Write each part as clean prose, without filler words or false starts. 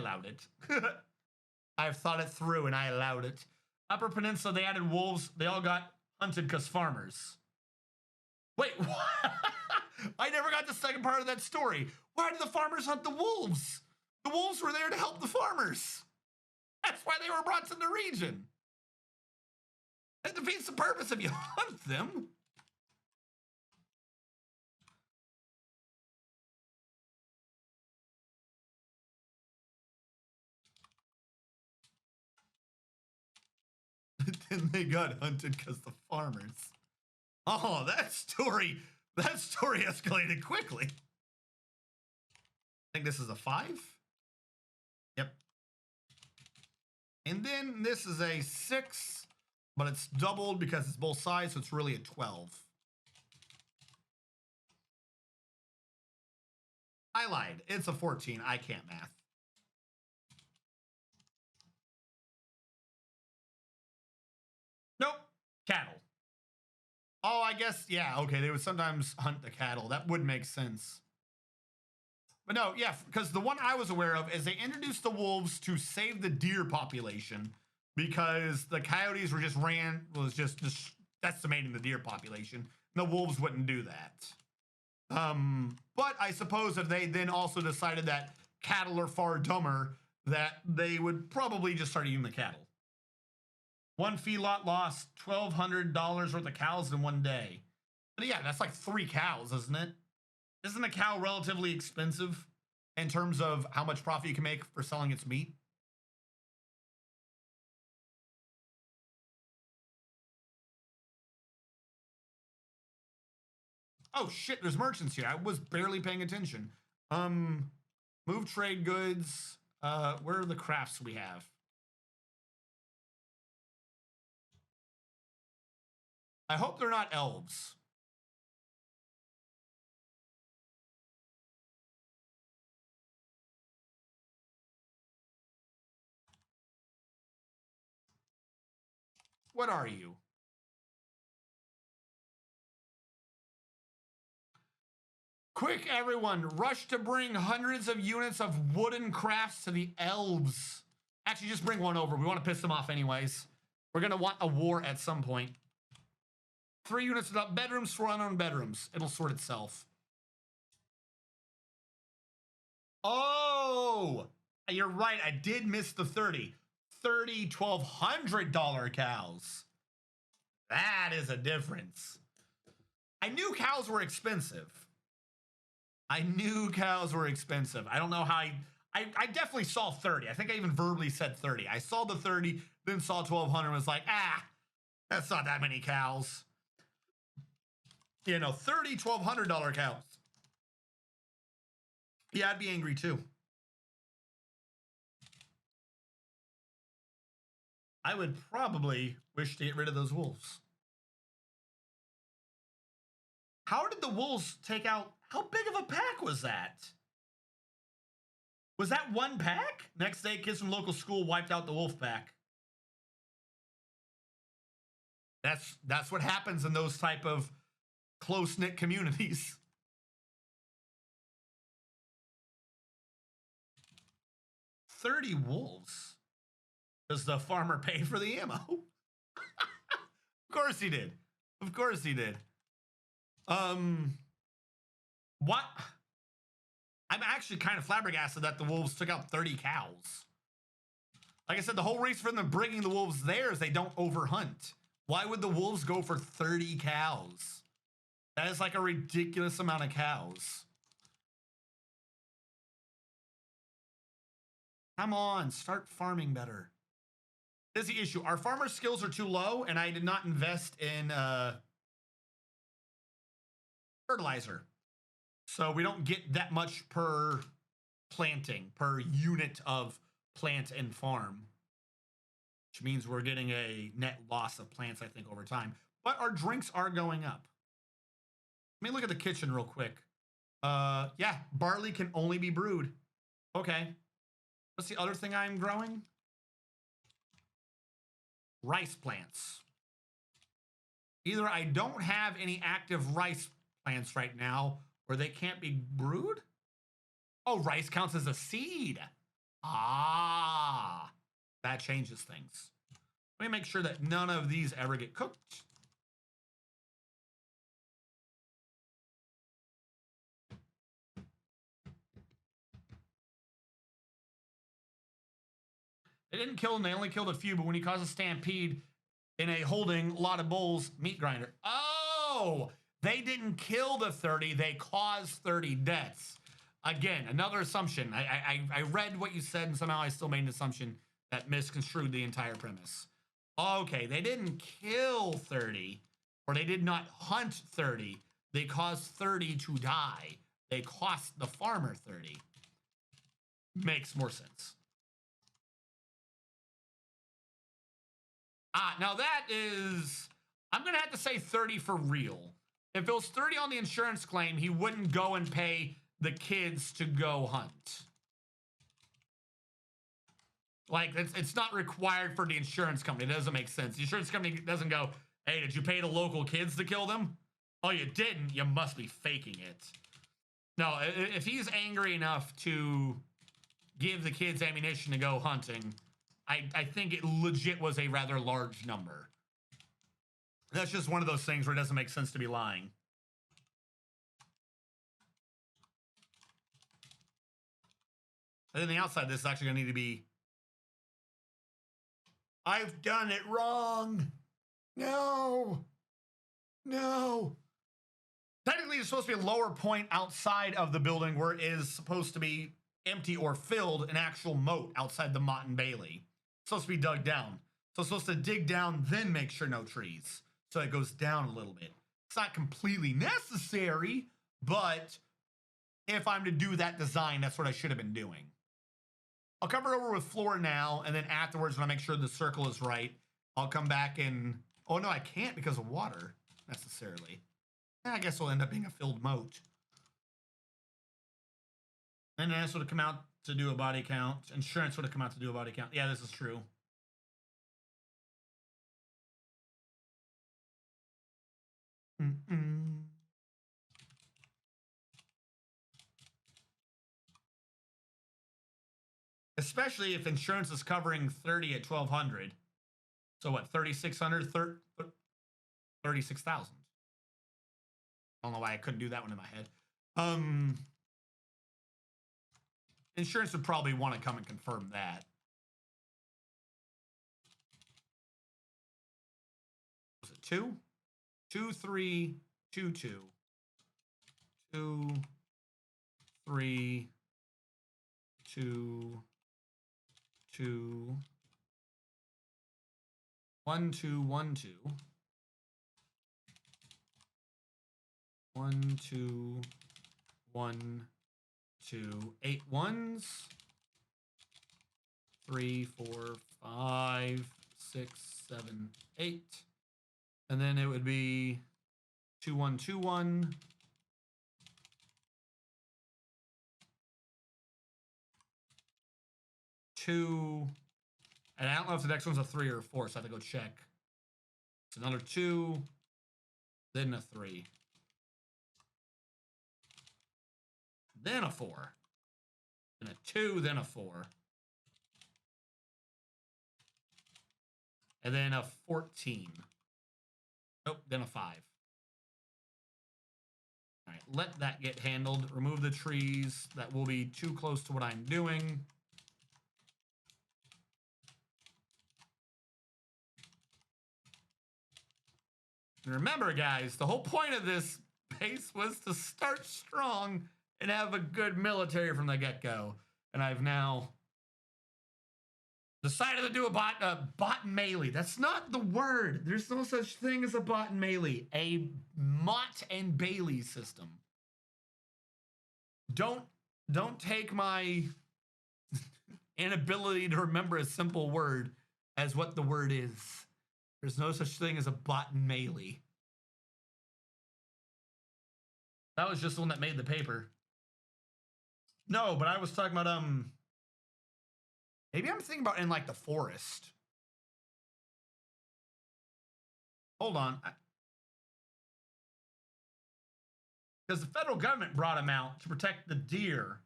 allowed it. I've thought it through and I allowed it. Upper Peninsula, they added wolves. They all got hunted because farmers. Wait, what? I never got the second part of that story. Why did the farmers hunt the wolves? The wolves were there to help the farmers. That's why they were brought to the region. It defeats the purpose if you hunt them. Then they got hunted because the farmers. Oh, that story escalated quickly. I think this is a 5. Yep. And then this is a 6, but it's doubled because it's both sides, so it's really a 12. I lied. It's a 14. I can't math. Nope. Cattle. Oh, I guess, yeah, okay. They would sometimes hunt the cattle. That would make sense. But no, yeah, because the one I was aware of is they introduced the wolves to save the deer population because the coyotes were just decimating the deer population. And the wolves wouldn't do that. But I suppose if they then also decided that cattle are far dumber, that they would probably just start eating the cattle. One feedlot lost $1,200 worth of cows in one day. But yeah, that's like 3 cows, isn't it? Isn't a cow relatively expensive in terms of how much profit you can make for selling its meat? Oh shit, there's merchants here. I was barely paying attention. Move trade goods. Where are the crafts we have? I hope they're not elves. What are you? Quick, everyone, rush to bring hundreds of units of wooden crafts to the elves. Actually, just bring one over. We want to piss them off anyways. We're going to want a war at some point. 3 units without bedrooms, 4 unknown bedrooms. It'll sort itself. Oh, you're right. I did miss the 30. $1,200 cows. That is a difference. I knew cows were expensive. I knew cows were expensive. I don't know how I definitely saw 30. I think I even verbally said 30. I saw the 30, then saw 1,200 and was like, that's not that many cows. You know, $1,200 cows. Yeah, I'd be angry too. I would probably wish to get rid of those wolves. How did the wolves take out? How big of a pack was that? Was that one pack? Next day, kids from local school wiped out the wolf pack. That's what happens in those type of close-knit communities. $30 wolves. Does the farmer pay for the ammo? Of course he did. Of course he did. What? I'm actually kind of flabbergasted that the wolves took out 30 cows. Like I said, the whole reason for them bringing the wolves there is they don't overhunt. Why would the wolves go for 30 cows? That is like a ridiculous amount of cows. Come on, start farming better. This is the issue. Our farmer skills are too low, and I did not invest in fertilizer. So we don't get that much per planting, per unit of plant and farm. Which means we're getting a net loss of plants, I think, over time. But our drinks are going up. Let me look at the kitchen real quick. Yeah, barley can only be brewed. Okay. What's the other thing I'm growing? Rice plants. Either I don't have any active rice plants right now, or they can't be brewed. Oh, rice counts as a seed. Ah, that changes things. Let me make sure that none of these ever get cooked. They didn't kill him, they only killed a few, but when he caused a stampede in a holding lot of bulls meat grinder. Oh, they didn't kill the 30, they caused 30 deaths. Again, another assumption. I read what you said, and somehow I still made an assumption that misconstrued the entire premise. Okay, they didn't kill 30, or they did not hunt 30. They caused 30 to die. They cost the farmer 30. Makes more sense. Now that is, I'm going to have to say 30 for real. If it was 30 on the insurance claim, he wouldn't go and pay the kids to go hunt. Like, it's not required for the insurance company. It doesn't make sense. The insurance company doesn't go, hey, did you pay the local kids to kill them? Oh, you didn't? You must be faking it. No, if he's angry enough to give the kids ammunition to go hunting, I think it legit was a rather large number. That's just one of those things where it doesn't make sense to be lying. And then the outside, this is actually going to need to be... I've done it wrong. No. No. Technically, it's supposed to be a lower point outside of the building where it is supposed to be empty or filled, an actual moat outside the Mott and Bailey. It's supposed to be dug down. So it's supposed to dig down, then make sure no trees. So it goes down a little bit. It's not completely necessary, but if I'm to do that design, that's what I should have been doing. I'll cover it over with floor now, and then afterwards, when I make sure the circle is right, I'll come back and... Oh, no, I can't because of water, necessarily. Yeah, I guess it'll end up being a filled moat. And then this would have come out to do a body count. Insurance would have come out to do a body count. Yeah, this is true. Especially if insurance is covering 30 at 1,200. So what, 3,600? 36,000. I don't know why I couldn't do that one in my head. Insurance would probably want to come and confirm that. Was it 2? 2, 3, 2, 2. 2, 3, 2, 2. 1, 2, 1, 2. 1, 2, 1, 2. 8 ones. 3, 4, 5, 6, 7, 8. And then it would be 2, 1, 2, 1. 2. And I don't know if the next one's a 3 or a 4, so I have to go check. It's another 2, then a 3. Then a 4. Then a 2, then a 4. And then a 14. Nope, then a 5. All right, let that get handled. Remove the trees. That will be too close to what I'm doing. And remember, guys, the whole point of this base was to start strong and have a good military from the get-go. And I've now decided to do a bot melee. That's not the word. There's no such thing as a bot and melee. A Mott and Bailey system. Don't take my inability to remember a simple word as what the word is. There's no such thing as a bot and melee. That was just the one that made the paper. No, but I was talking about maybe I'm thinking about in like the forest. Hold on. Because the federal government brought them out to protect the deer.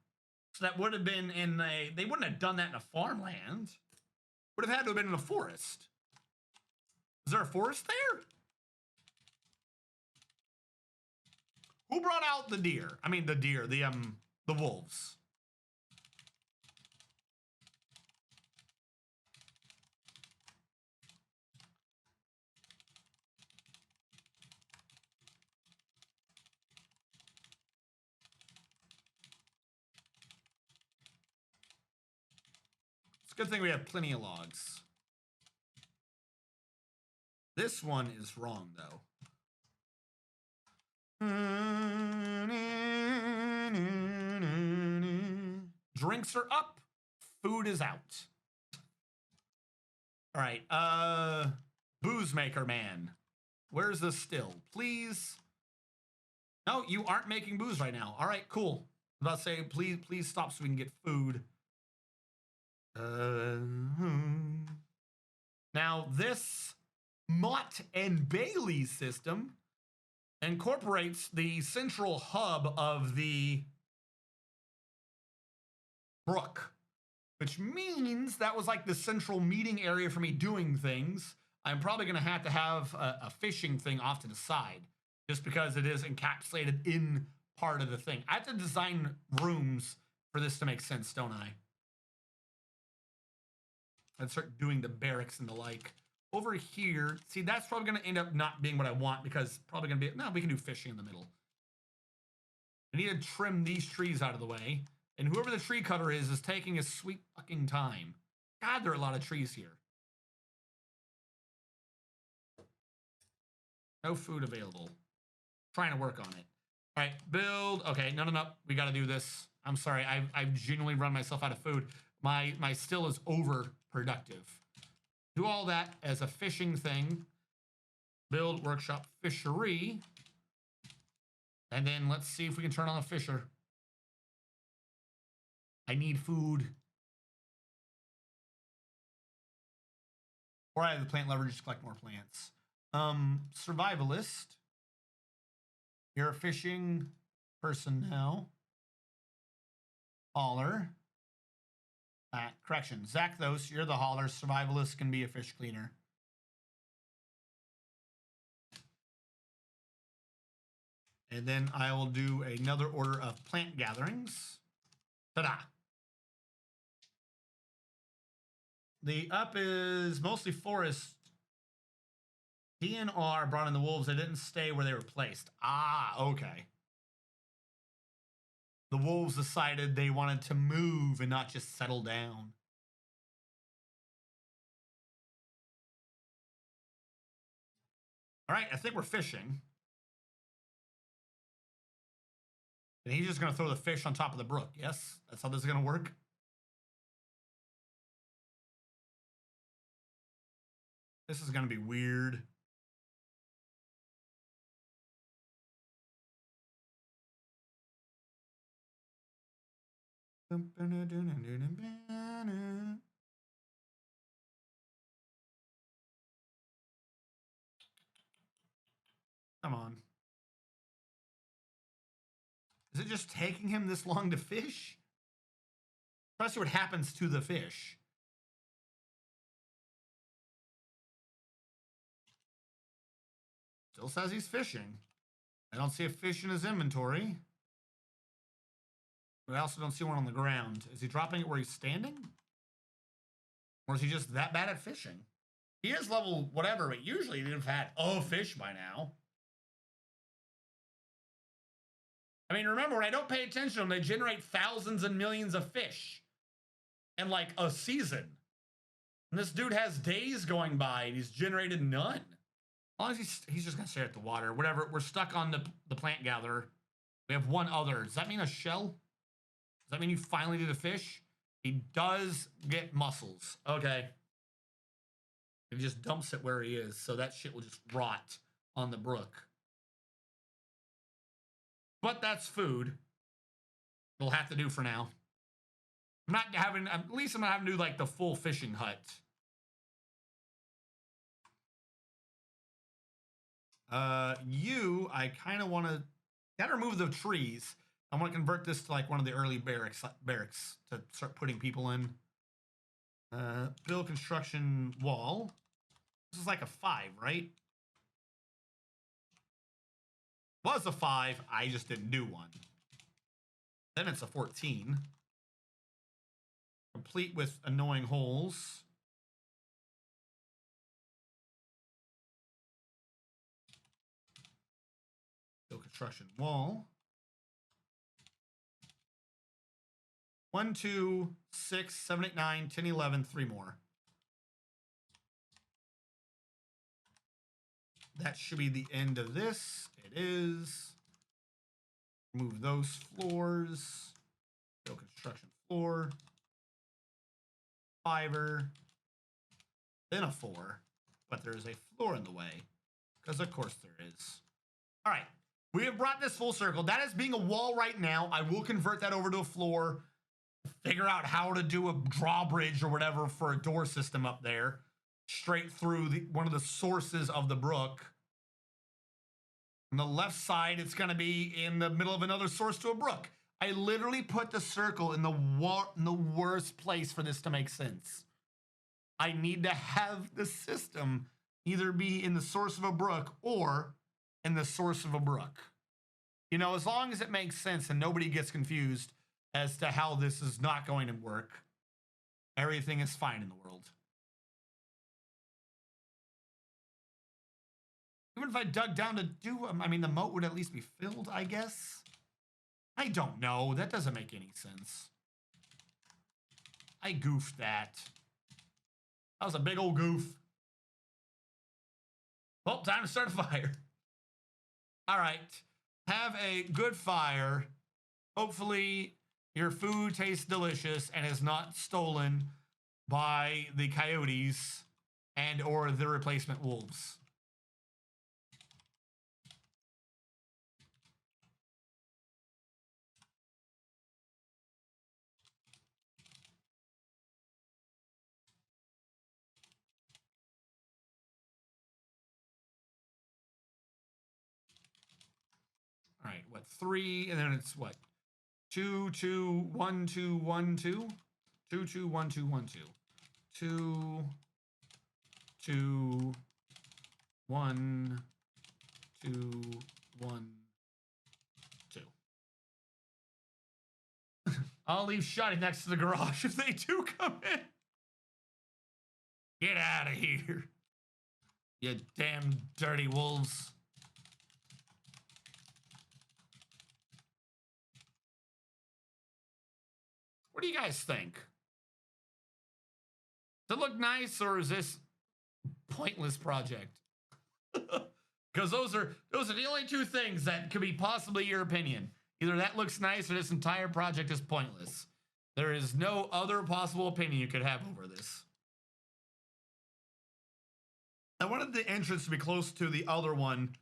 So that would have been in a, they wouldn't have done that in a farmland. Would have had to have been in a forest. Is there a forest there? Who brought out the deer? I mean, the deer, the wolves. It's a good thing we have plenty of logs. This one is wrong, though. Drinks are up. Food is out. All right. Booze maker man. Where's the still? Please. No, you aren't making booze right now. All right, cool. I'm about to say, please stop so we can get food. Now, this Mott and Bailey system incorporates the central hub of the brook, which means that was like the central meeting area for me doing things. I'm probably going to have a fishing thing off to the side just because it is encapsulated in part of the thing. I have to design rooms for this to make sense, don't I? I'd start doing the barracks and the like. Over here, see, that's probably going to end up not being what I want because probably going to be, no, we can do fishing in the middle. I need to trim these trees out of the way. And whoever the tree cutter is taking his sweet fucking time. God, there are a lot of trees here. No food available. Trying to work on it. All right, build. Okay, no. We got to do this. I'm sorry. I've genuinely run myself out of food. My still is overproductive. Do all that as a fishing thing. Build workshop fishery. And then let's see if we can turn on a fisher. I need food. Or I have the plant leverage to collect more plants. Survivalist. You're a fishing person now. Hauler. Correction. Zakthos, you're the hauler. Survivalist can be a fish cleaner. And then I will do another order of plant gatherings. Ta-da! The up is mostly forest. DNR brought in the wolves. They didn't stay where they were placed. Ah, okay. The wolves decided they wanted to move and not just settle down. All right, I think we're fishing. And he's just going to throw the fish on top of the brook. Yes, that's how this is going to work. This is going to be weird. Come on. Is it just taking him this long to fish? Try to see what happens to the fish. Still says he's fishing. I don't see a fish in his inventory. But I also don't see one on the ground. Is he dropping it where he's standing? Or is he just that bad at fishing? He is level whatever, but usually he'd have had a fish by now. I mean, remember, when I don't pay attention to them, they generate thousands and millions of fish in like a season. And this dude has days going by and he's generated none. As long as he's just going to stare at the water. Whatever, we're stuck on the plant gatherer. We have one other. Does that mean a shell? Does that mean you finally did a fish? He does get mussels. Okay. He just dumps it where he is, so that shit will just rot on the brook. But that's food. It'll have to do for now. I'm not having, at least I'm not having to do like the full fishing hut. I kind of want to, gotta remove the trees. I want to convert this to like one of the early barracks to start putting people in. Build construction wall. This is like a 5, right? Was a 5. I just didn't do one. Then it's a 14. Complete with annoying holes. Build construction wall. 1, 2, 6, 7, 8, 9, 10, 11, 3 more. That should be the end of this. It is. Remove those floors. Build construction floor. 5er. Then a 4. But there is a floor in the way. Because of course there is. All right. We have brought this full circle. That is being a wall right now. I will convert that over to a floor. Figure out how to do a drawbridge or whatever for a door system up there. Straight through one of the sources of the brook. On the left side, it's going to be in the middle of another source to a brook. I literally put the circle in the worst place for this to make sense. I need to have the system either be in the source of a brook or in the source of a brook. You know, as long as it makes sense and nobody gets confused as to how this is not going to work, everything is fine in the world. Even if I dug down to do them, I mean, the moat would at least be filled, I guess. I don't know. That doesn't make any sense. I goofed that. That was a big old goof. Well, time to start a fire. All right. Have a good fire. Hopefully your food tastes delicious and is not stolen by the coyotes and or the replacement wolves. All right, what, 3, and then it's what? 2, 2, 1, 2, 1, 2? 2, 2, 1, 2, 1, 2. 2, 2, 1, 2, 1, 2. I'll leave Shotty next to the garage if they do come in. Get out of here, you damn dirty wolves. What do you guys think? Does it look nice, or is this pointless project? Because those are the only two things that could be possibly your opinion. Either that looks nice or this entire project is pointless. There is no other possible opinion you could have over this. I wanted the entrance to be close to the other one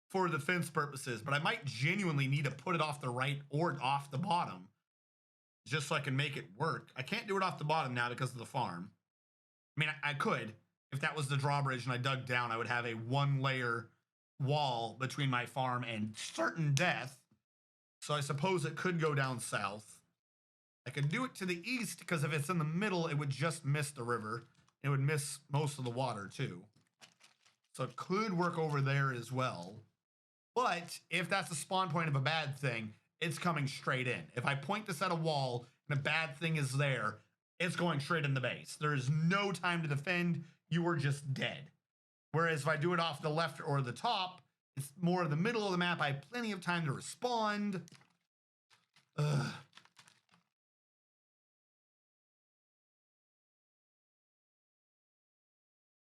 for defense purposes, but I might genuinely need to put it off the right or off the bottom just so I can make it work. I can't do it off the bottom now because of the farm. I mean, I could. If that was the drawbridge and I dug down, I would have a 1-layer wall between my farm and certain death. So I suppose it could go down south. I could do it to the east because if it's in the middle, it would just miss the river. It would miss most of the water too. So it could work over there as well. But if that's the spawn point of a bad thing, it's coming straight in. If I point this at a wall and a bad thing is there, it's going straight in the base. There is no time to defend. You are just dead. Whereas if I do it off the left or the top, it's more in the middle of the map. I have plenty of time to respond. Ugh.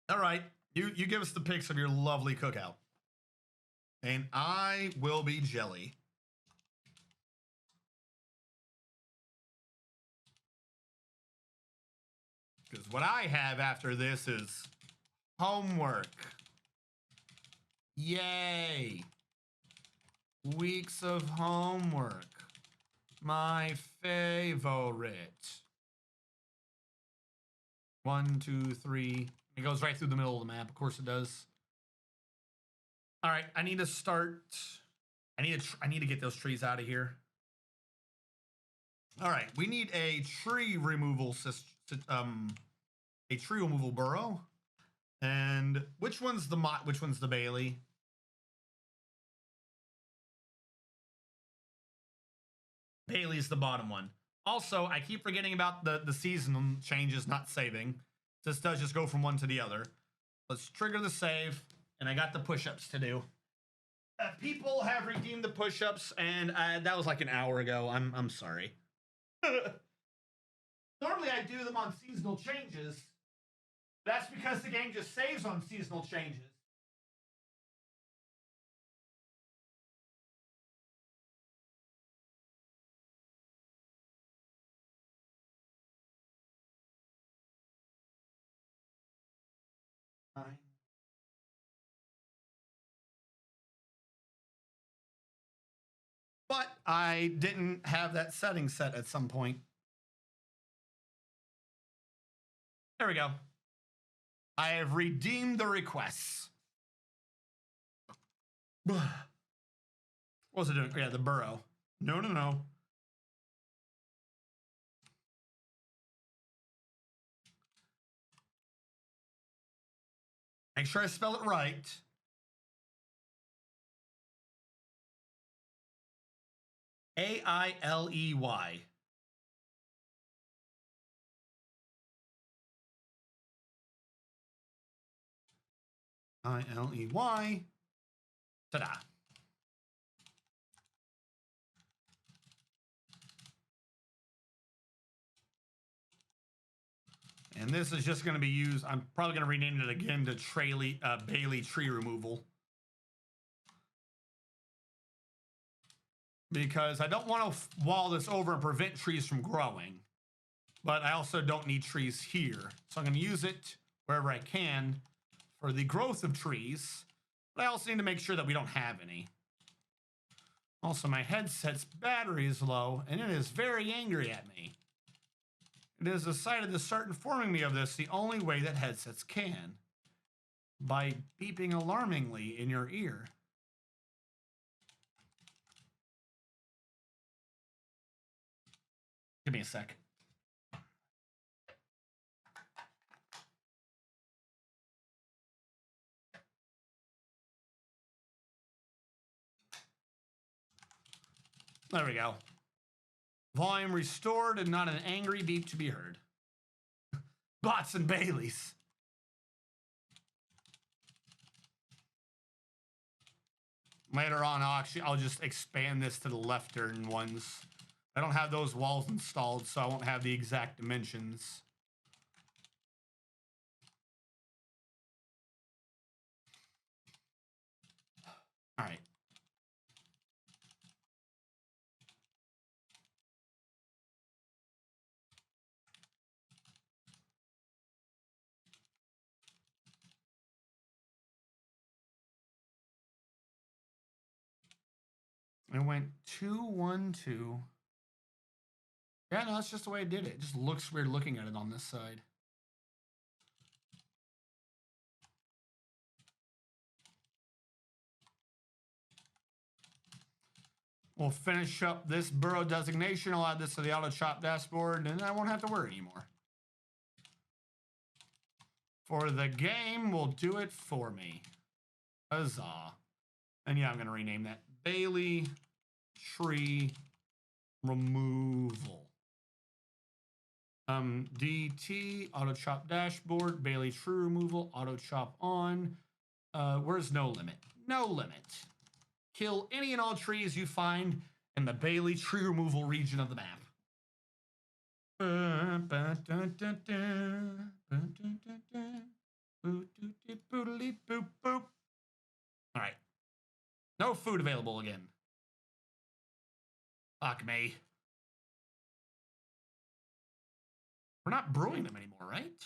All right. You give us the pics of your lovely cookout. And I will be jelly. Because what I have after this is homework. Yay. Weeks of homework. My favorite. 1, 2, 3. It goes right through the middle of the map. Of course it does. All right, I need to start. I need to get those trees out of here. All right, we need a tree removal a tree removal burrow. And which one's the which one's the Bailey? Bailey's the bottom one. Also, I keep forgetting about the season changes not saving. This does just go from one to the other. Let's trigger the save, and I got the push-ups to do. People have redeemed the push-ups, and that was like an hour ago. I'm sorry. Normally I do them on seasonal changes. That's because the game just saves on seasonal changes. Fine. But I didn't have that setting set at some point. There we go. I have redeemed the requests. What was it doing? Yeah, the burrow. No. Make sure I spell it right. Ailey. Iley. Ta-da. And this is just going to be used. I'm probably going to rename it again to Bailey Tree Removal. Because I don't want to wall this over and prevent trees from growing. But I also don't need trees here. So I'm going to use it wherever I can for the growth of trees. But I also need to make sure that we don't have any. Also, my headset's battery is low, and it is very angry at me. It has decided to start informing me of this the only way that headsets can. By beeping alarmingly in your ear. Give me a sec. There we go. Volume restored and not an angry beep to be heard. Bots and Baileys. Later on, I'll just expand this to the left turn ones. I don't have those walls installed, so I won't have the exact dimensions. All right. It went 2-1-2. Yeah, no, that's just the way I did it. It just looks weird looking at it on this side. We'll finish up this burrow designation. I'll add this to the auto chop dashboard, and I won't have to worry anymore. For the game, will do it for me. Huzzah. And yeah, I'm going to rename that Bailey Tree Removal. DT, auto chop dashboard, Bailey Tree Removal, auto chop on. Where's no limit? No limit. Kill any and all trees you find in the Bailey Tree Removal region of the map. All right. No food available again. Fuck me. We're not brewing them anymore, right?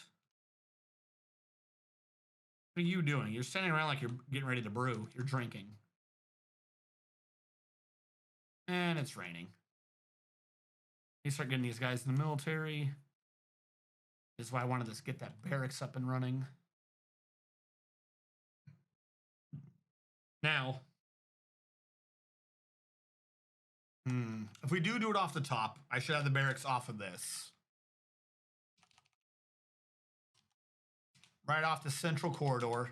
What are you doing? You're standing around like you're getting ready to brew. You're drinking. And it's raining. You start getting these guys in the military. This is why I wanted to get that barracks up and running. Now, If we do it off the top, I should have the barracks off of this. Right off the central corridor.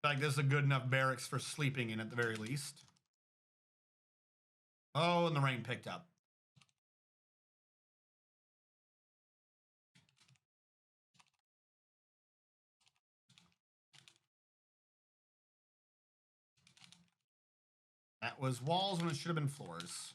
Like this is a good enough barracks for sleeping in at the very least. Oh, and the rain picked up. That was walls when it should have been floors.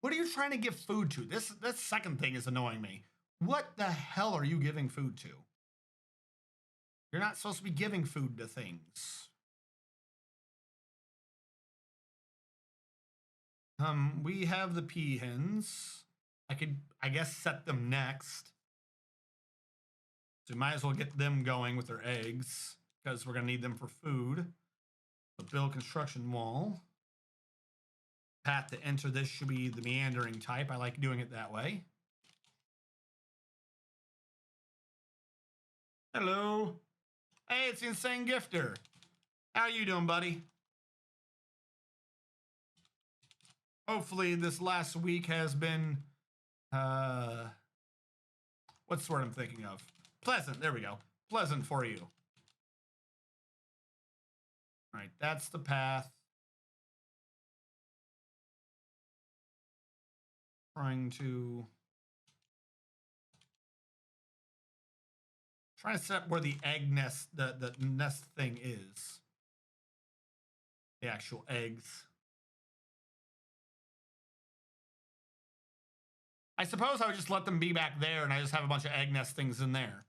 What are you trying to give food to? This second thing is annoying me. What the hell are you giving food to? You're not supposed to be giving food to things. We have the peahens. I could, I guess, set them next. So we might as well get them going with their eggs because we're gonna need them for food. But build construction wall. Path to enter this should be the meandering type. I like doing it that way. Hello. Hey, it's the Insane Gifter. How you doing, buddy? Hopefully this last week has been, what's the word I'm thinking of? Pleasant, there we go. Pleasant for you. All right, that's the path. Trying to set up where the egg nest, the nest thing is. The actual eggs. I suppose I would just let them be back there and I just have a bunch of egg nest things in there.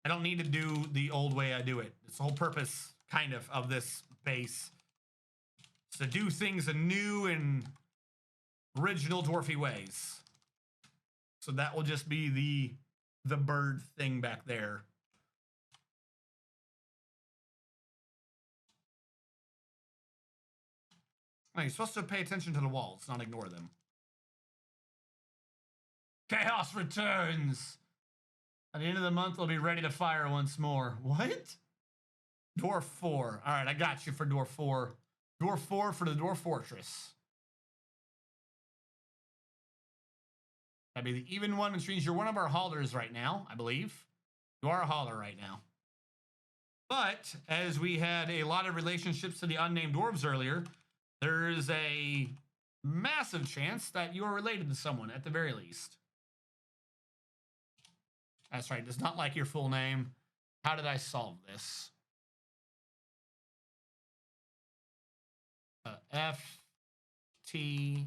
I don't need to do the old way I do it. It's the whole purpose, kind of this base. It's to do things in new and original dwarfy ways. So that will just be the bird thing back there. Oh, you're supposed to pay attention to the walls, not ignore them. Chaos returns. At the end of the month, we'll be ready to fire once more. What? Dwarf 4. All right, I got you for Dwarf 4. Dwarf 4 for the Dwarf Fortress. That'd be the even one, which means you're one of our haulers right now, I believe. You are a hauler right now. But as we had a lot of relationships to the unnamed dwarves earlier, there is a massive chance that you are related to someone at the very least. That's right. It's not like your full name. How did I solve this? F-T-E.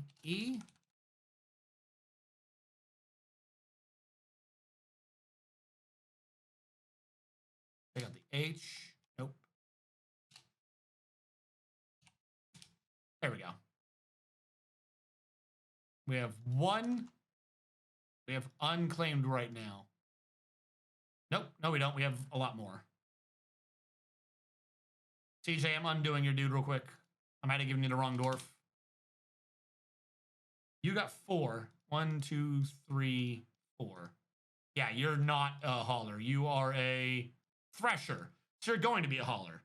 I got the H. Nope. There we go. We have one. We have unclaimed right now. Nope. No, we don't. We have a lot more. CJ, I'm undoing your dude real quick. I might have given you the wrong dwarf. You got 4. 1, 2, 3, 4. Yeah, you're not a hauler. You are a thresher. So you're going to be a hauler.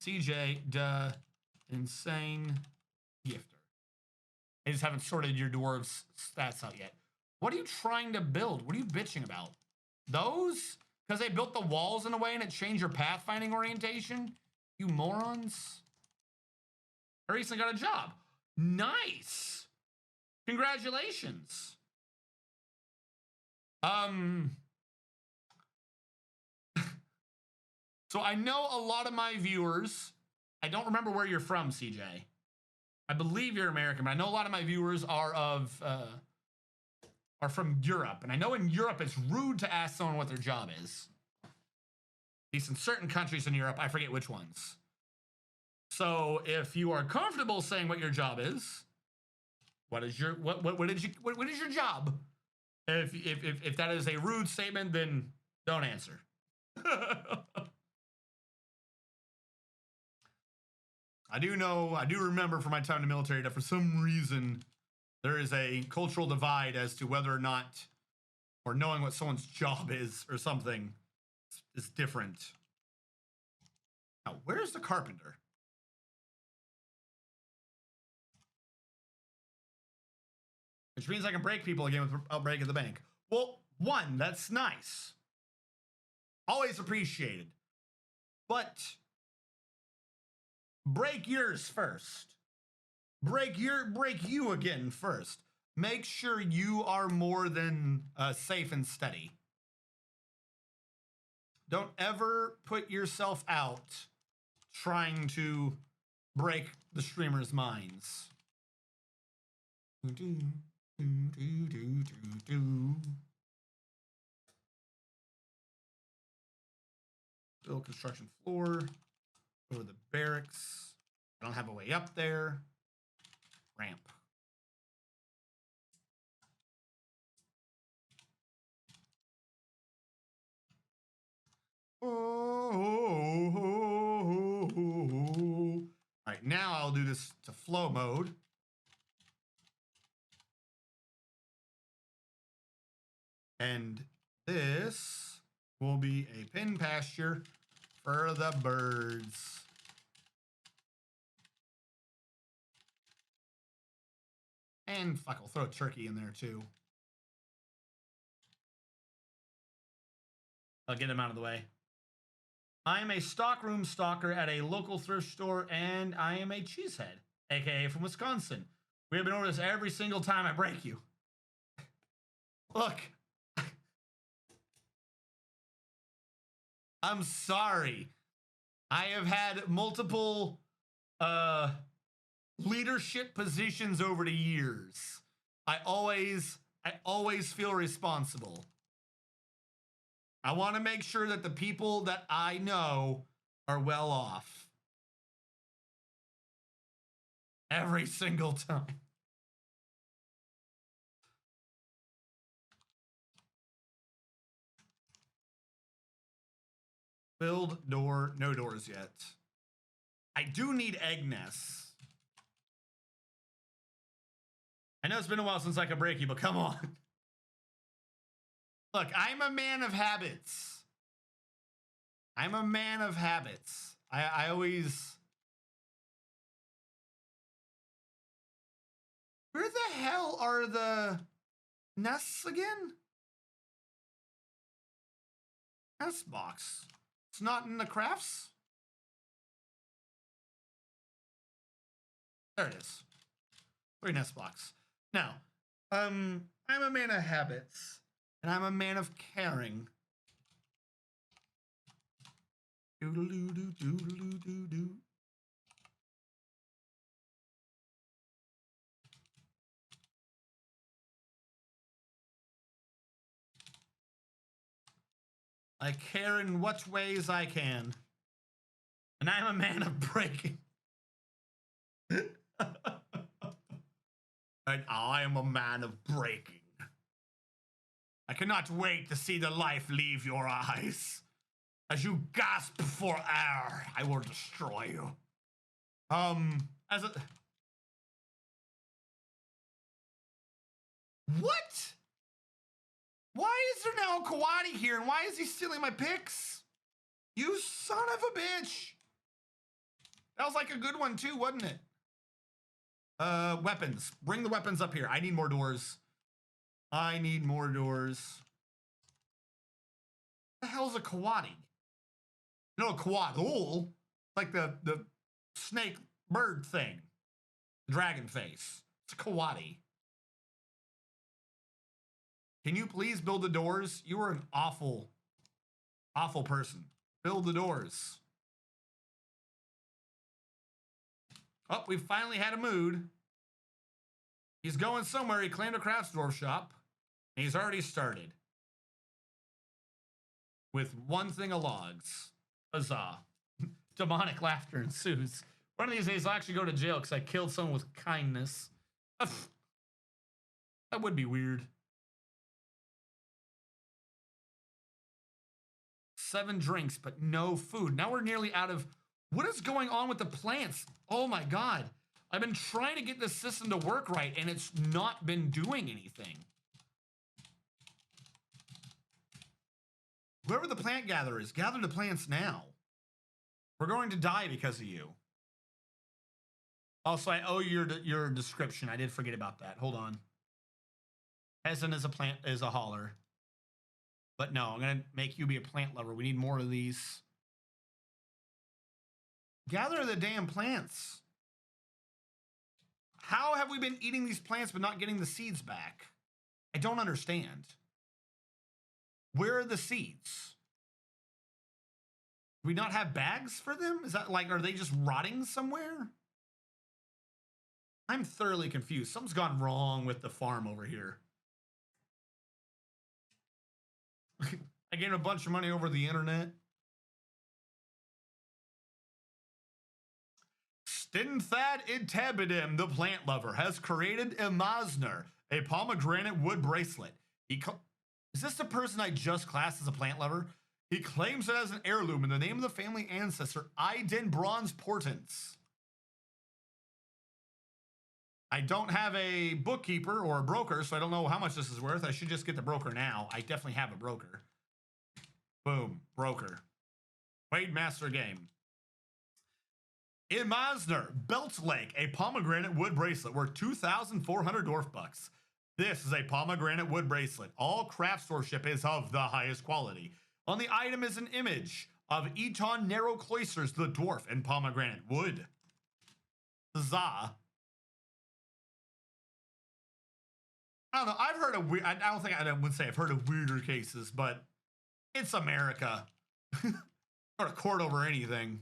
CJ, the Insane Gifter. I just haven't sorted your dwarves' stats out yet. What are you trying to build? What are you bitching about? Those? Because they built the walls in a way and it changed your pathfinding orientation? You morons. I recently got a job. Nice. Congratulations. So I know a lot of my viewers, I don't remember where you're from, CJ. I believe you're American, but I know a lot of my viewers are are from Europe. And I know in Europe it's rude to ask someone what their job is. At least in certain countries in Europe, I forget which ones. So if you are comfortable saying what your job is, what is your what is your job? If that is a rude statement, then don't answer. I do remember from my time in the military that for some reason there is a cultural divide as to whether or not, or knowing what someone's job is or something is different. Now, where's the carpenter? Which means I can break people again without breaking the bank. Well, one, that's nice. Always appreciated. But break yours first. Break you again first. Make sure you are more than safe and steady. Don't ever put yourself out trying to break the streamer's minds. Build construction floor. Go to the barracks. I don't have a way up there. Ramp. All right, now I'll do this to flow mode. And this will be a pin pasture for the birds. And fuck, I'll throw a turkey in there too. I'll get him out of the way. I am a stockroom stalker at a local thrift store, and I am a cheesehead, aka from Wisconsin. We have been over this every single time I break you. Look. I'm sorry. I have had multiple leadership positions over the years. I always feel responsible. I want to make sure that the people that I know are well off. Every single time. Build door, no doors yet. I do need egg nests. I know it's been a while since I could break you, but come on. Look, I'm a man of habits. I'm a man of habits. I always... Where the hell are the nests again? Nest box. It's not in the crafts? There it is. 3 nest box. Now, I'm a man of habits, and I'm a man of caring. Doodle-doo-doo-doo-doo-doo-doo. I care in what ways I can. And I'm a man of breaking. And I am a man of breaking. I cannot wait to see the life leave your eyes. As you gasp for air, I will destroy you. What? Why is there now a Kawadi here, and why is he stealing my picks? You son of a bitch. That was like a good one too, wasn't it? Weapons. Bring the weapons up here. I need more doors. I need more doors. What the hell's a Kawadi? No, a Quadul. Like the snake bird thing. Dragon face. It's a Kawadi. Can you please build the doors? You are an awful, awful person. Build the doors. Oh, we finally had a mood. He's going somewhere. He claimed a crafts dwarf shop. He's already started with one thing of logs. Huzzah. Demonic laughter ensues. One of these days, I'll actually go to jail because I killed someone with kindness. That would be weird. 7 drinks, but no food. Now we're nearly out of... What is going on with the plants? Oh my god. I've been trying to get this system to work right, and it's not been doing anything. Whoever the plant gatherer is, gather the plants now. We're going to die because of you. Also, I owe you your description. I did forget about that. Hold on. Peasant is a plant, is a hauler. But no, I'm going to make you be a plant lover. We need more of these. Gather the damn plants. How have we been eating these plants but not getting the seeds back? I don't understand. Where are the seeds? Do we not have bags for them? Is that like, are they just rotting somewhere? I'm thoroughly confused. Something's gone wrong with the farm over here. I gave him a bunch of money over the internet. Stinthad Intabidim, the plant lover, has created a Masner, a pomegranate wood bracelet. Is this the person I just classed as a plant lover? He claims it as an heirloom in the name of the family ancestor, Iden Bronze Portents. I don't have a bookkeeper or a broker, so I don't know how much this is worth. I should just get the broker now. I definitely have a broker. Boom, broker. Wade Master Game. In Masner, Belt Lake, a pomegranate wood bracelet worth 2,400 Dwarf bucks. This is a pomegranate wood bracelet. All craft storesmanship is of the highest quality. On the item is an image of Eton Narrow Cloisters, the Dwarf, and pomegranate wood. Huzzah. I don't know. I've heard of weird. I don't think I would say I've heard of weirder cases, but it's America. Go to court over anything.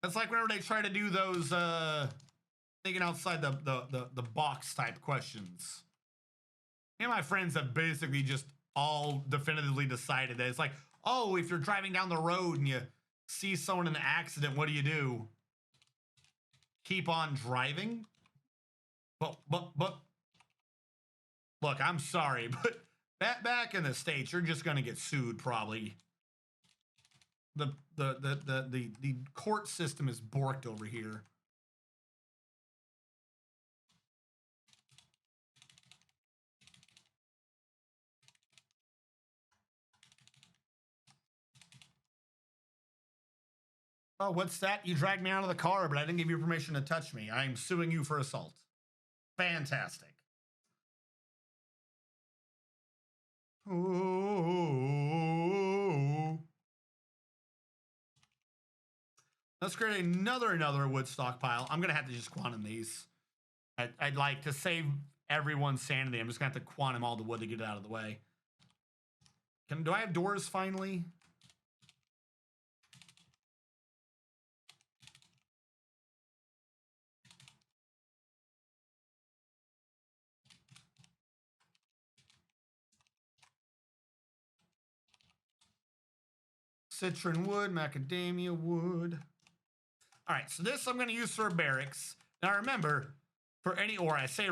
It's like whenever they try to do those thinking outside the box type questions. Me and my friends have basically just all definitively decided that it's like, oh, if you're driving down the road and you see someone in an accident, what do? Keep on driving? But look, I'm sorry, but back in the States, you're just gonna get sued probably. The court system is borked over here. Oh, what's that? You dragged me out of the car, but I didn't give you permission to touch me. I'm suing you for assault. Fantastic. Ooh. Let's create another wood stockpile. I'm gonna have to just quantum these. I'd like to save everyone's sanity. I'm just gonna have to quantum all the wood to get it out of the way. Do I have doors finally? Citron wood, macadamia wood. All right, so this I'm going to use for barracks. Now remember, I said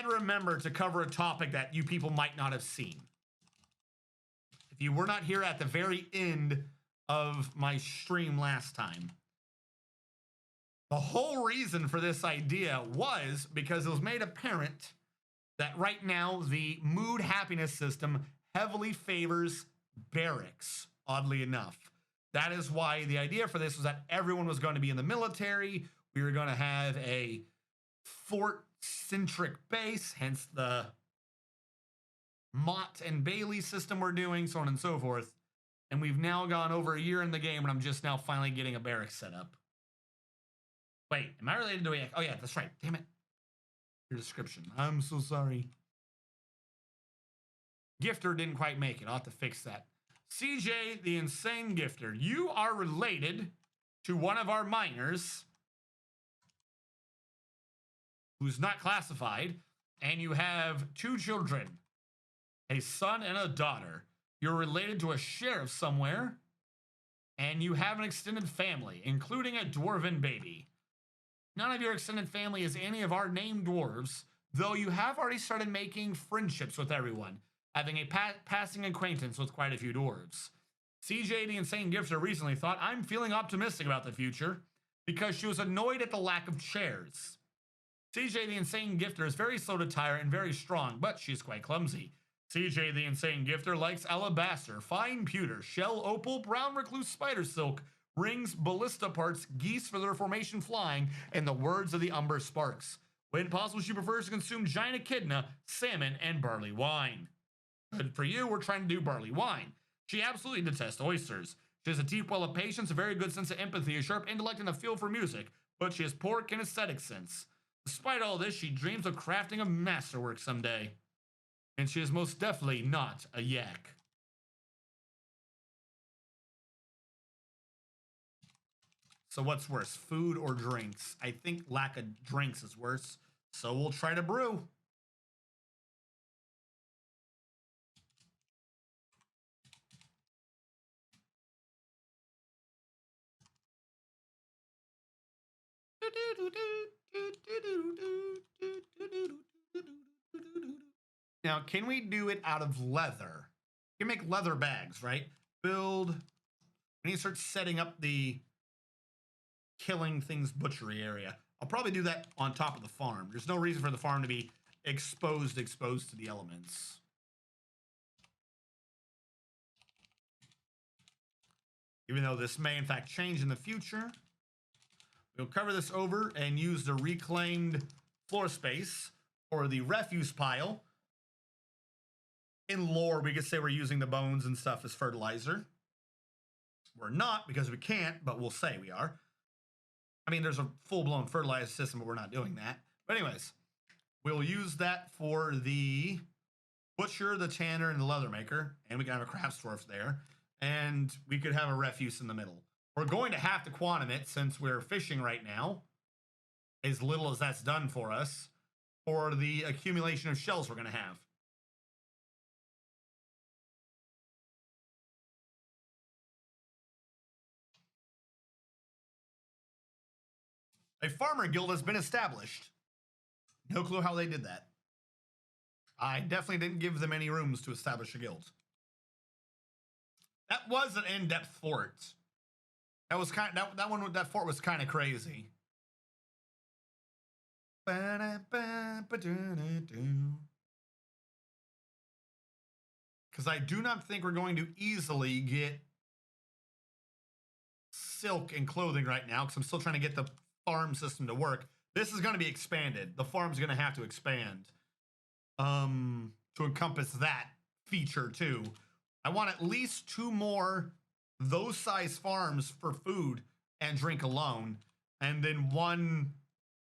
remember to cover a topic that you people might not have seen. If you were not here at the very end of my stream last time. The whole reason for this idea was because it was made apparent that right now the mood happiness system heavily favors barracks, oddly enough. That is why the idea for this was that everyone was going to be in the military. We were going to have a fort-centric base, hence the Mott and Bailey system we're doing, so on and so forth. And we've now gone over a year in the game, and I'm just now finally getting a barracks set up. Wait, am I related to a... Oh, yeah, that's right. Damn it. Your description. I'm so sorry. Gifter didn't quite make it. I'll have to fix that. CJ, the insane gifter. You are related to one of our miners who's not classified, and you have 2 children, a son and a daughter. You're related to a sheriff somewhere, and you have an extended family, including a dwarven baby. None of your extended family is any of our named dwarves, though you have already started making friendships with everyone, having a passing acquaintance with quite a few dwarves. CJ the Insane Gifter recently thought, I'm feeling optimistic about the future, because she was annoyed at the lack of chairs. CJ the Insane Gifter is very slow to tire and very strong, but she's quite clumsy. CJ the Insane Gifter likes alabaster, fine pewter, shell opal, brown recluse spider silk, rings, ballista parts, geese for their formation flying, and the words of the Umber Sparks. When possible, she prefers to consume giant echidna, salmon, and barley wine. Good for you, we're trying to do barley wine. She absolutely detests oysters. She has a deep well of patience, a very good sense of empathy, a sharp intellect, and a feel for music, but she has poor kinesthetic sense. Despite all this, she dreams of crafting a masterwork someday. And she is most definitely not a yak. So what's worse, food or drinks? I think lack of drinks is worse. So we'll try to brew. Now, can we do it out of leather? You can make leather bags, right? Build. We need to start setting up the killing things butchery area. I'll probably do that on top of the farm. There's no reason for the farm to be exposed to the elements. Even though this may in fact change in the future. We'll cover this over and use the reclaimed floor space or the refuse pile. In lore, we could say we're using the bones and stuff as fertilizer. We're not because we can't, but we'll say we are. I mean, there's a full-blown fertilizer system, but we're not doing that. But anyways, we'll use that for the butcher, the tanner, and the leather maker. And we can have a crafts dwarf there. And we could have a refuse in the middle. We're going to have to quantum it since we're fishing right now. As little as that's done for us. For the accumulation of shells we're going to have. A farmer guild has been established. No clue how they did that. I definitely didn't give them any rooms to establish a guild. That was an in-depth fort. That was kind of, that fort was kind of crazy. Because I do not think we're going to easily get silk and clothing right now because I'm still trying to get the farm system to work. This is going to be expanded. The farm's going to have to expand to encompass that feature too. I want at least 2 more those size farms for food and drink alone, and then 1,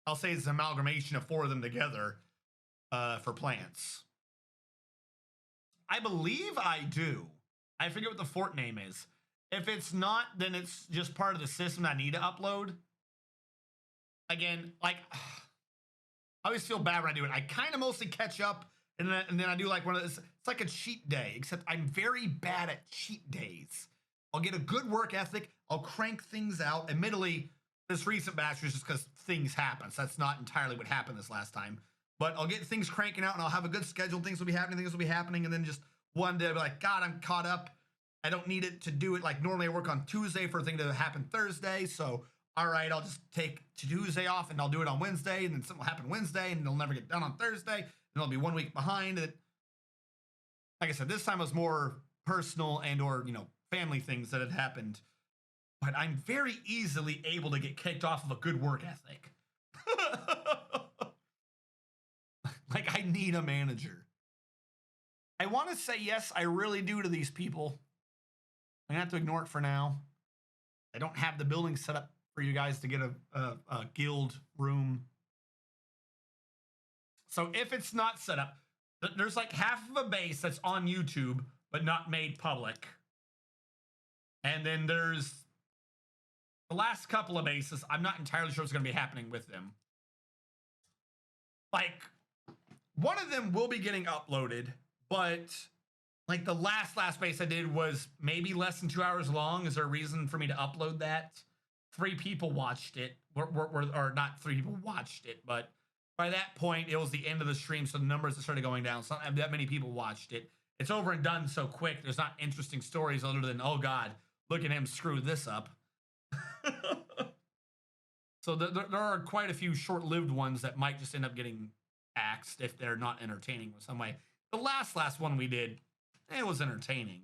I'll say it's an amalgamation of 4 of them together for plants. I believe I do. I forget what the fort name is. If it's not, then it's just part of the system that I need to upload. Again, like, I always feel bad when I do it. I kind of mostly catch up, and then I do like one of those. It's like a cheat day, except I'm very bad at cheat days. I'll get a good work ethic. I'll crank things out. Admittedly, this recent batch was just because things happen. So that's not entirely what happened this last time. But I'll get things cranking out, and I'll have a good schedule. Things will be happening, and then just one day I'll be like, God, I'm caught up. I don't need it to do it like normally I work on Tuesday for a thing to happen Thursday. So, all right, I'll just take Tuesday off, and I'll do it on Wednesday, and then something will happen Wednesday, and it'll never get done on Thursday, and I'll be 1 week behind. And like I said, this time was more personal and or, family things that had happened. But I'm very easily able to get kicked off of a good work ethic. Like, I need a manager. I want to say yes, I really do to these people. I'm going to have to ignore it for now. I don't have the building set up for you guys to get a guild room. So if it's not set up, there's like half of a base that's on YouTube, but not made public. And then there's The last couple of bases, I'm not entirely sure what's going to be happening with them. Like, one of them will be getting uploaded, but like the last base I did was maybe less than 2 hours long. Is there a reason for me to upload that? 3 people watched it, or not 3 people watched it, but by that point it was the end of the stream, so the numbers started going down. So not that many people watched it. It's over and done so quick. There's not interesting stories other than, oh God, look at him screw this up. So there are quite a few short-lived ones that might just end up getting axed if they're not entertaining in some way. The last one we did, it was entertaining.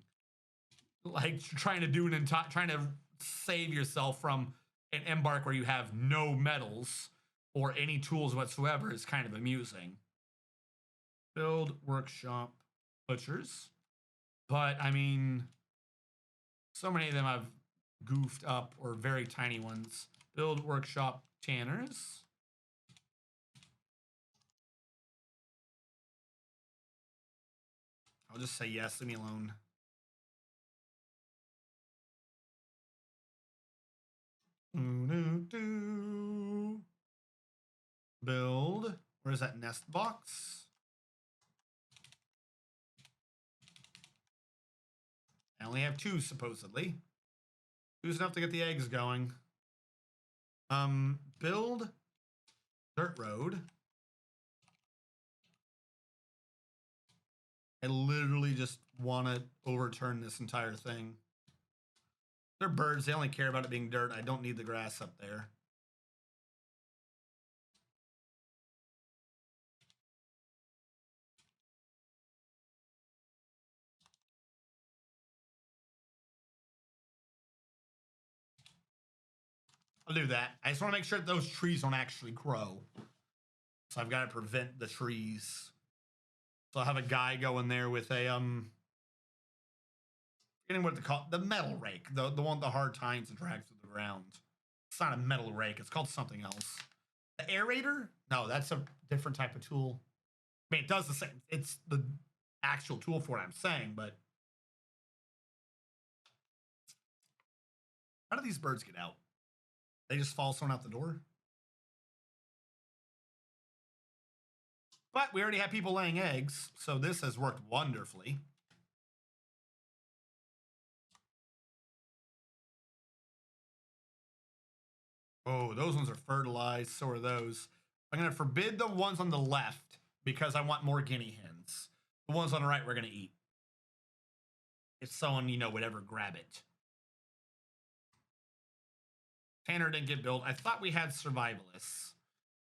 Like trying to save yourself from an embark where you have no medals or any tools whatsoever is kind of amusing. Build workshop butchers, but I mean, so many of them I've goofed up, or very tiny ones. Build workshop tanners. I'll just say yes, leave me alone. Build. Where's that nest box? I only have 2, supposedly. 2's enough to get the eggs going. Build dirt road. I literally just want to overturn this entire thing. They're birds. They only care about it being dirt. I don't need the grass up there. I'll do that. I just want to make sure that those trees don't actually grow. So I've got to prevent the trees. So I'll have a guy go in there with a forgetting what to call it, the metal rake, the one with the hard tines that drags through the ground. It's not a metal rake. It's called something else. The aerator? No, that's a different type of tool. I mean, it does the same. It's the actual tool for what I'm saying, but how do these birds get out? They just fall someone out the door? But we already have people laying eggs, so this has worked wonderfully. Oh, those ones are fertilized. So are those. I'm going to forbid the ones on the left because I want more guinea hens. The ones on the right we're going to eat. If someone, would ever grab it. Tanner didn't get built. I thought we had survivalists.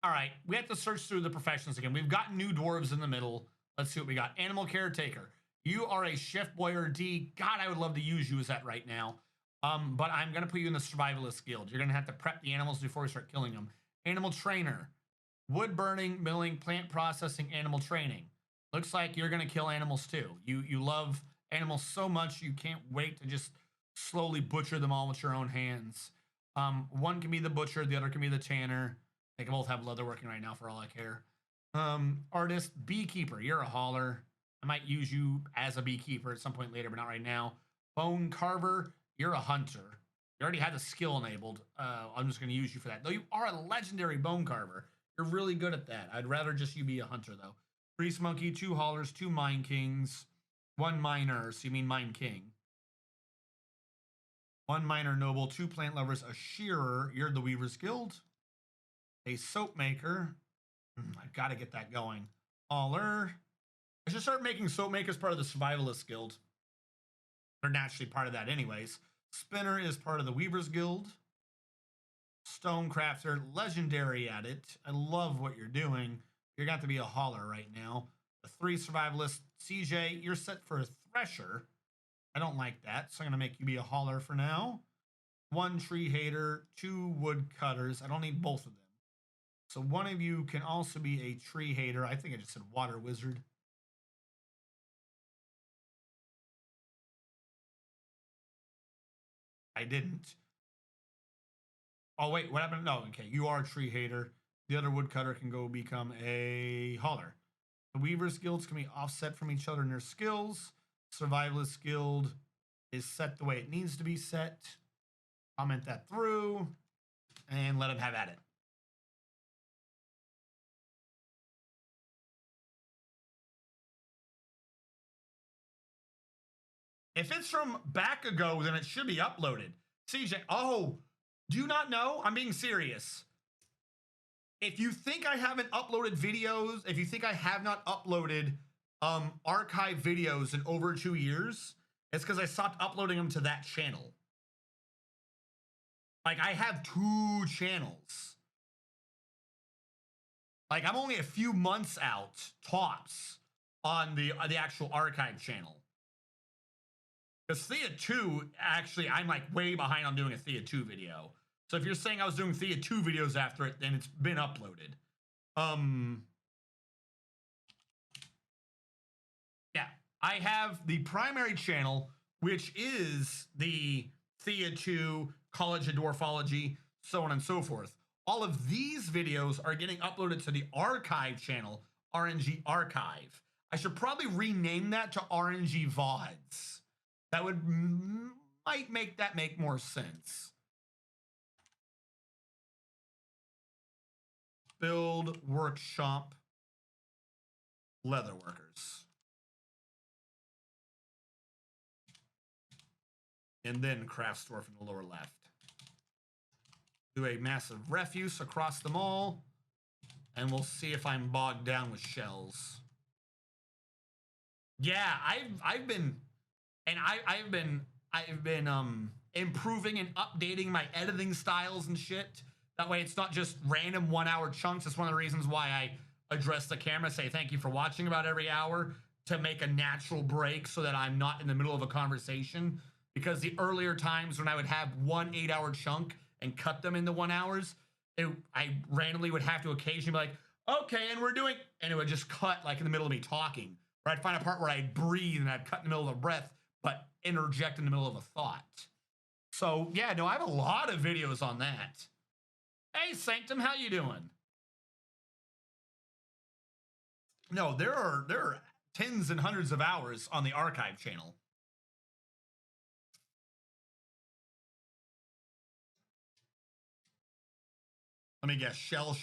All right, we have to search through the professions again. We've got new dwarves in the middle. Let's see what we got. Animal caretaker. You are a chef boy or D. God, I would love to use you as that right now. But I'm going to put you in the survivalist guild. You're going to have to prep the animals before we start killing them. Animal trainer. Wood burning, milling, plant processing, animal training. Looks like you're going to kill animals too. You love animals so much you can't wait to just slowly butcher them all with your own hands. One can be the butcher, the other can be the tanner. They can both have leather working right now for all I care. Artist, beekeeper, you're a hauler. I might use you as a beekeeper at some point later, but not right now. Bone carver, you're a hunter. You already had the skill enabled. I'm just going to use you for that. Though you are a legendary bone carver. You're really good at that. I'd rather just you be a hunter, though. Priest monkey, 2 haulers, 2 mine kings, 1 miner. So you mean mine king. 1 miner noble, 2 plant lovers, a shearer. You're the Weaver's Guild. A soap maker. I've got to get that going. Hauler. I should start making soap makers part of the Survivalist Guild. They're naturally part of that anyways. Spinner is part of the Weaver's Guild. Stonecrafter, legendary at it. I love what you're doing. You're going to be a hauler right now. The 3 survivalists. CJ, you're set for a thresher. I don't like that, so I'm going to make you be a hauler for now. 1 tree hater, 2 wood cutters. I don't need both of them. So one of you can also be a tree hater. I think I just said water wizard. I didn't. Oh, wait, what happened? No, okay, you are a tree hater. The other woodcutter can go become a hauler. The Weaver's Guilds can be offset from each other in their skills. Survivalist Guild is set the way it needs to be set. Comment that through and let him have at it. If it's from back ago, then it should be uploaded. CJ, oh, do you not know? I'm being serious. If you think I haven't uploaded videos, if you think I have not uploaded archive videos in over 2 years, it's because I stopped uploading them to that channel. Like, I have 2 channels. Like, I'm only a few months out, tops, on the actual archive channel. Because Thea 2, actually, I'm like way behind on doing a Thea 2 video. So if you're saying I was doing Thea 2 videos after it, then it's been uploaded. Yeah, I have the primary channel, which is the Thea 2, College of Dwarfology, so on and so forth. All of these videos are getting uploaded to the archive channel, RNG Archive. I should probably rename that to RNG VODs. That might make more sense. Build workshop leatherworkers. And then craft store from the lower left. Do a massive refuse across them all. And we'll see if I'm bogged down with shells. Yeah, I've been improving and updating my editing styles and shit. That way it's not just random 1 hour chunks. That's one of the reasons why I address the camera, say thank you for watching about every hour, to make a natural break so that I'm not in the middle of a conversation. Because the earlier times when I would have 1 8-hour chunk and cut them into 1 hours, I randomly would have to occasionally be like, okay, and we're doing, and it would just cut like in the middle of me talking. Or I'd find a part where I'd breathe and I'd cut in the middle of a breath, but interject in the middle of a thought. So yeah, no, I have a lot of videos on that. Hey, Sanctum, how you doing? No, there are tens and hundreds of hours on the archive channel. Let me guess, shell.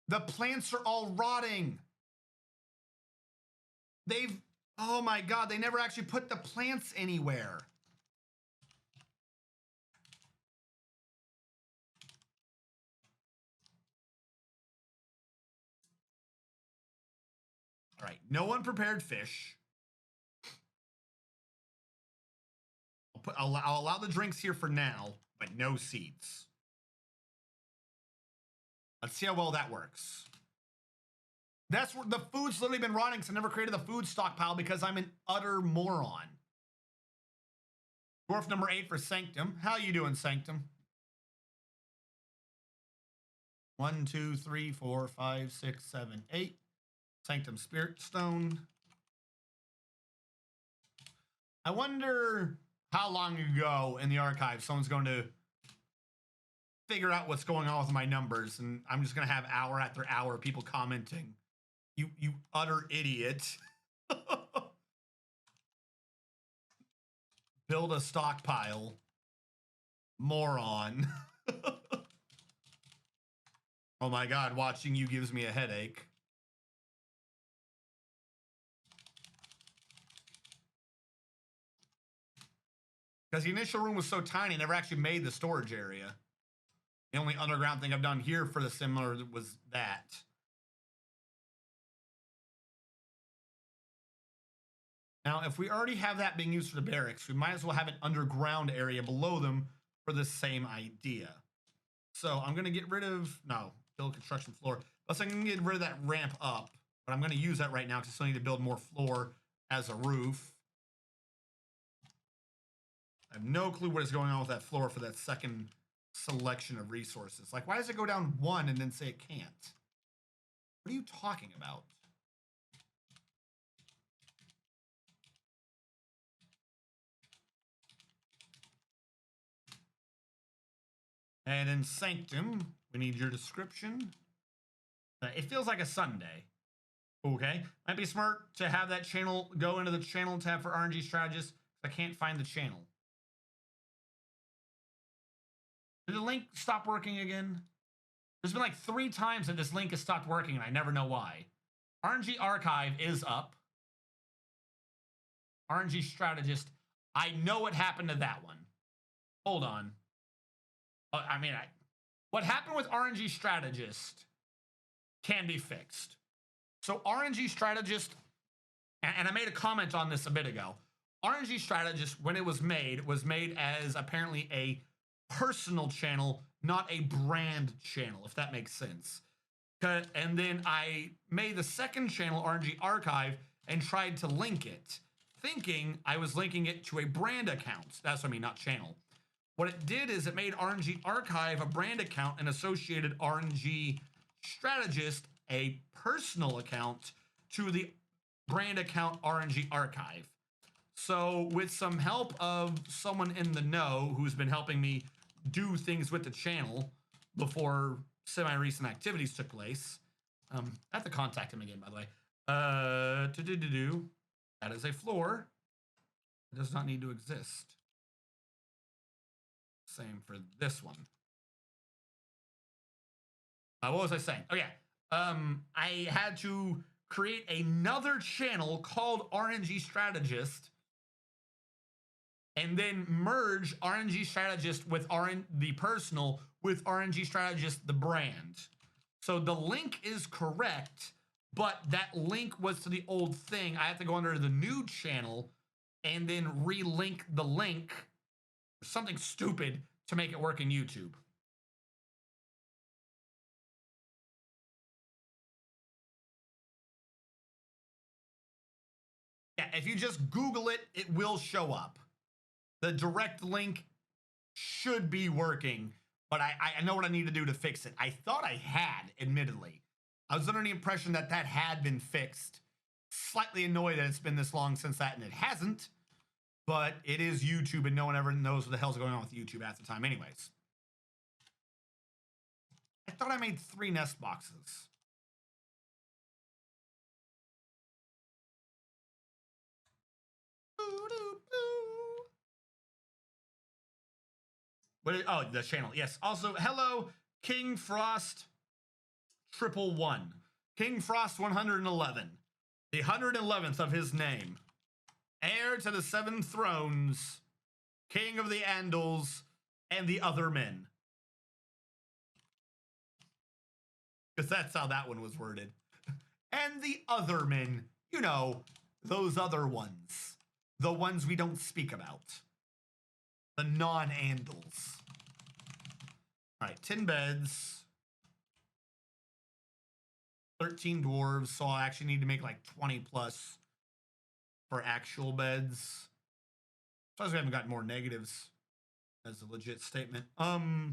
The plants are all rotting. Oh my God, they never actually put the plants anywhere. All right, no one prepared fish. I'll allow the drinks here for now, but no seeds. Let's see how well that works. That's where the food's literally been rotting because I never created the food stockpile because I'm an utter moron. Dwarf number 8 for Sanctum. How you doing, Sanctum? 1, 2, 3, 4, 5, 6, 7, 8. Sanctum Spirit Stone. I wonder how long ago in the archive someone's going to figure out what's going on with my numbers, and I'm just going to have hour after hour people commenting, you utter idiot. Build a stockpile. Moron. Oh my God, watching you gives me a headache. Because the initial room was so tiny, I never actually made the storage area. The only underground thing I've done here for the similar was that. Now, if we already have that being used for the barracks, we might as well have an underground area below them for the same idea. So I'm going to get rid of, no, build construction floor. Plus I'm going to get rid of that ramp up, but I'm going to use that right now because I still need to build more floor as a roof. I have no clue what is going on with that floor for that second selection of resources. Like, why does it go down 1 and then say it can't? What are you talking about? And in Sanctum, we need your description. It feels like a Sunday. Okay. Might be smart to have that channel go into the channel tab for RNG strategists. I can't find the channel. Did the link stop working again? There's been like 3 times that this link has stopped working, and I never know why. RNG Archive is up. RNG Strategist. I know what happened to that one. Hold on. What happened with RNG Strategist can be fixed. So RNG Strategist, and I made a comment on this a bit ago. RNG Strategist, when it was made as apparently a personal channel, not a brand channel, if that makes sense. And then I made the second channel, RNG Archive, and tried to link it, thinking I was linking it to a brand account. That's what I mean, not channel. What it did is it made RNG Archive a brand account and associated RNG Strategist, a personal account, to the brand account RNG Archive. So with some help of someone in the know who's been helping me do things with the channel before semi-recent activities took place, I have to contact him again, by the way. That is a floor. It does not need to exist. Same for this one. What was I saying? Oh yeah. I had to create another channel called RNG Strategist, and then merge RNG Strategist with the personal with RNG Strategist the brand. So the link is correct, but that link was to the old thing. I have to go under the new channel and then relink the link or something stupid to make it work in YouTube. Yeah, if you just Google it, it will show up. The direct link should be working, but I know what I need to do to fix it. I thought I had, admittedly. I was under the impression that that had been fixed. Slightly annoyed that it's been this long since that, and it hasn't. But it is YouTube, and no one ever knows what the hell's going on with YouTube at the time anyways. I thought I made 3 nest boxes. Oh, the channel. Yes. Also, hello, King Frost 111. King Frost 111. The 111th of his name. Heir to the 7 thrones. King of the Andals and the other men. Because that's how that one was worded. And the other men. You know, those other ones. The ones we don't speak about. The non-Andals. All right, 10 beds. 13 dwarves, so I actually need to make like 20 plus for actual beds. Suppose we haven't got more negatives as a legit statement. Why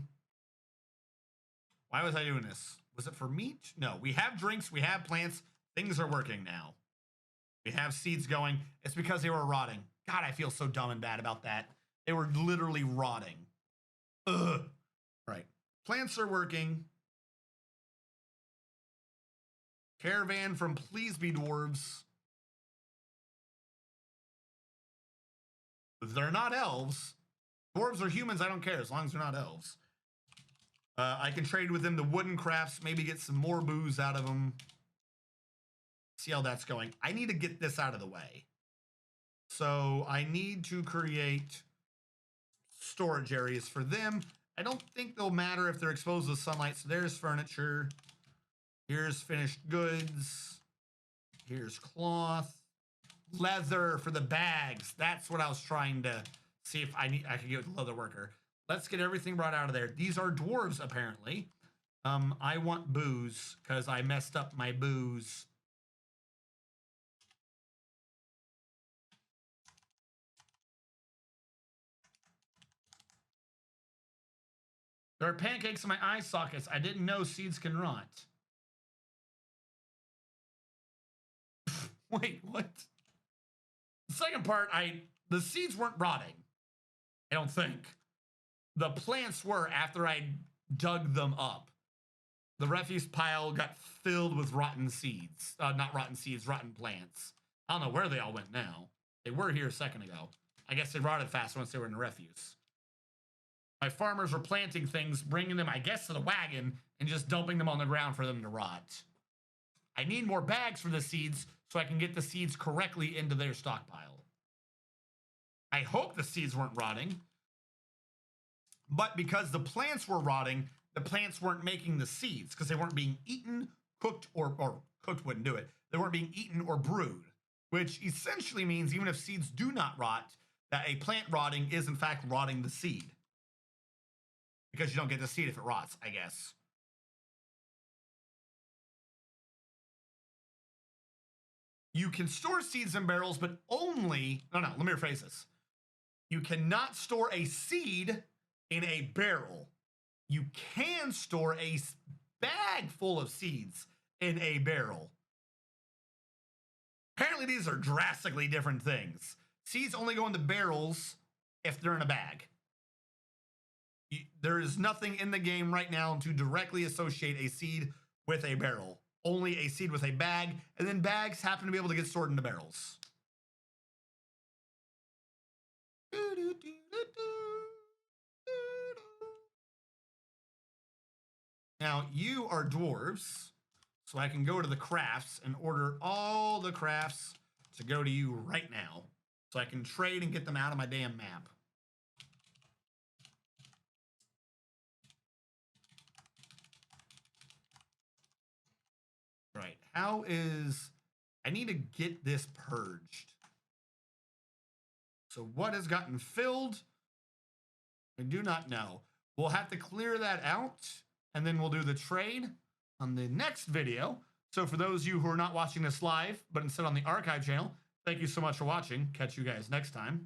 was I doing this? Was it for meat? No, we have drinks, we have plants. Things are working now. We have seeds going. It's because they were rotting. God, I feel so dumb and bad about that. They were literally rotting. Ugh. Right. Plants are working. Caravan from Please Be Dwarves. They're not elves. Dwarves are humans, I don't care, as long as they're not elves. I can trade with them the wooden crafts, maybe get some more booze out of them. See how that's going. I need to get this out of the way. So I need to create storage areas for them. I don't think they'll matter if they're exposed to sunlight. So there's furniture. Here's finished goods. Here's cloth. Leather for the bags. That's what I was trying to see if I could get with the leather worker. Let's get everything brought out of there. These are dwarves, apparently. I want booze because I messed up my booze. There are pancakes in my eye sockets. I didn't know seeds can rot. Wait, what? The second part, the seeds weren't rotting. I don't think. The plants were after I dug them up. The refuse pile got filled with rotten seeds. Not rotten seeds, rotten plants. I don't know where they all went now. They were here a second ago. I guess they rotted fast once they were in the refuse. My farmers were planting things, bringing them, I guess, to the wagon and just dumping them on the ground for them to rot. I need more bags for the seeds so I can get the seeds correctly into their stockpile. I hope the seeds weren't rotting. But because the plants were rotting, the plants weren't making the seeds because they weren't being eaten, cooked, or cooked wouldn't do it. They weren't being eaten or brewed, which essentially means even if seeds do not rot, that a plant rotting is in fact rotting the seed. Because you don't get the seed if it rots, I guess. You can store seeds in barrels, but only, no, let me rephrase this. You cannot store a seed in a barrel. You can store a bag full of seeds in a barrel. Apparently, these are drastically different things. Seeds only go into barrels if they're in a bag. There is nothing in the game right now to directly associate a seed with a barrel. Only a seed with a bag, and then bags happen to be able to get stored into barrels. Now, you are dwarves, so I can go to the crafts and order all the crafts to go to you right now, so I can trade and get them out of my damn map. Right, how is... I need to get this purged. So what has gotten filled? I do not know. We'll have to clear that out, and then we'll do the trade on the next video. So for those of you who are not watching this live, but instead on the archive channel, thank you so much for watching. Catch you guys next time.